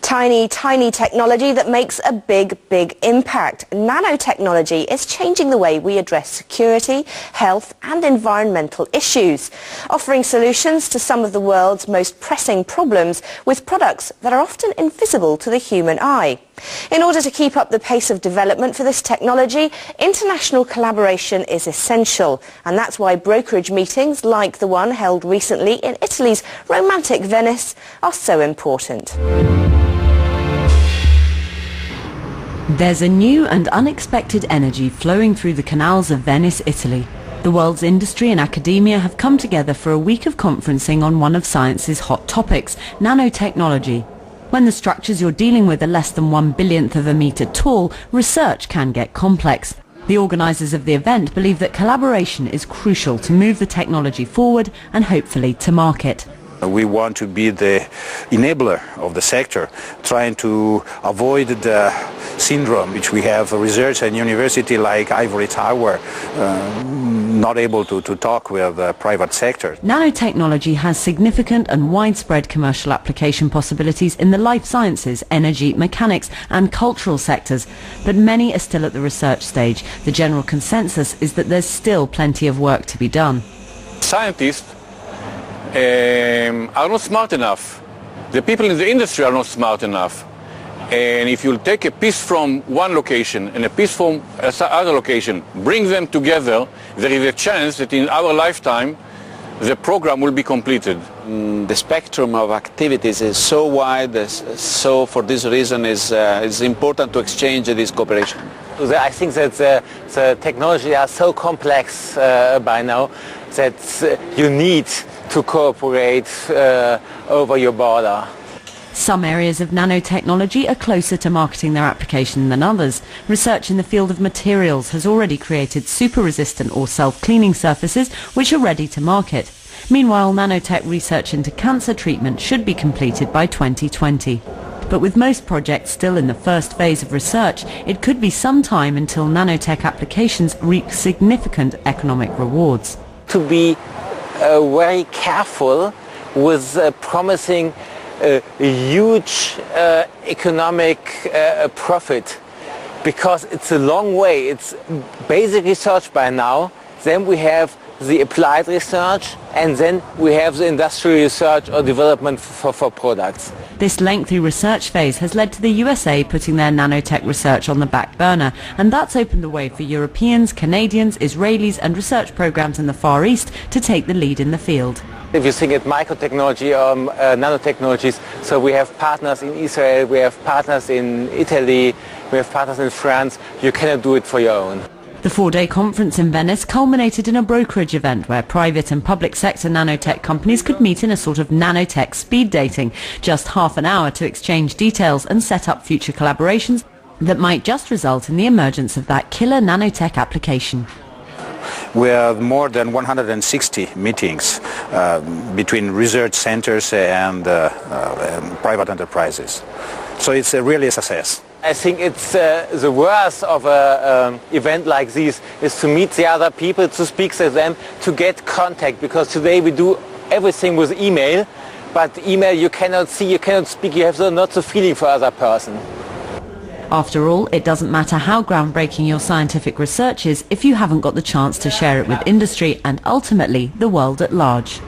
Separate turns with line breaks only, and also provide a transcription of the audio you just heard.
Tiny, tiny technology that makes a big, big impact. Nanotechnology is changing the way we address security, health and environmental issues, offering solutions to some of the world's most pressing problems with products that are often invisible to the human eye. In order to keep up the pace of development for this technology, international collaboration is essential, and that's why brokerage meetings like the one held recently in Italy's romantic Venice are so important.
There's a new and unexpected energy flowing through the canals of Venice, Italy. The world's industry and academia have come together for a week of conferencing on one of science's hot topics, nanotechnology. When the structures you're dealing with are less than 1/1000th of a metre tall, research can get complex. The organisers of the event believe that collaboration is crucial to move the technology forward and hopefully to market.
We want to be the enabler of the sector, trying to avoid the syndrome which we have research and university like Ivory Tower, not able to talk with the private sector.
Nanotechnology has significant and widespread commercial application possibilities in the life sciences, energy, mechanics and cultural sectors, but many are still at the research stage. The general consensus is that there's still plenty of work to be done.
Scientists are not smart enough. The people in the industry are not smart enough. And if you take a piece from one location and a piece from another location, bring them together, there is a chance that in our lifetime the program will be completed.
The spectrum of activities is so wide, so for this reason it's important to exchange this cooperation.
I think that the technology are so complex by now that you need to cooperate over your border.
Some areas of nanotechnology are closer to marketing their application than others. Research in the field of materials has already created super-resistant or self-cleaning surfaces which are ready to market. Meanwhile, nanotech research into cancer treatment should be completed by 2020. But with most projects still in the first phase of research, it could be some time until nanotech applications reap significant economic rewards.
To be very careful with promising a huge economic profit, because it's a long way. It's basic research by now, then we have the applied research, and then we have the industrial research or development for products.
This lengthy research phase has led to the USA putting their nanotech research on the back burner, and that's opened the way for Europeans, Canadians, Israelis and research programs in the Far East to take the lead in the field.
If you think at microtechnology or nanotechnologies, so we have partners in Israel, we have partners in Italy, we have partners in France. You cannot do it for your own.
The four-day conference in Venice culminated in a brokerage event where private and public sector nanotech companies could meet in a sort of nanotech speed dating, just half an hour to exchange details and set up future collaborations that might just result in the emergence of that killer nanotech application.
We have more than 160 meetings between research centers and private enterprises. So it's really a success.
I think it's the worst of an event like this is to meet the other people, to speak to them, to get contact, because today we do everything with email, but email you cannot see, you cannot speak, you have not the feeling for other person.
After all, it doesn't matter how groundbreaking your scientific research is if you haven't got the chance to share it with industry and ultimately the world at large.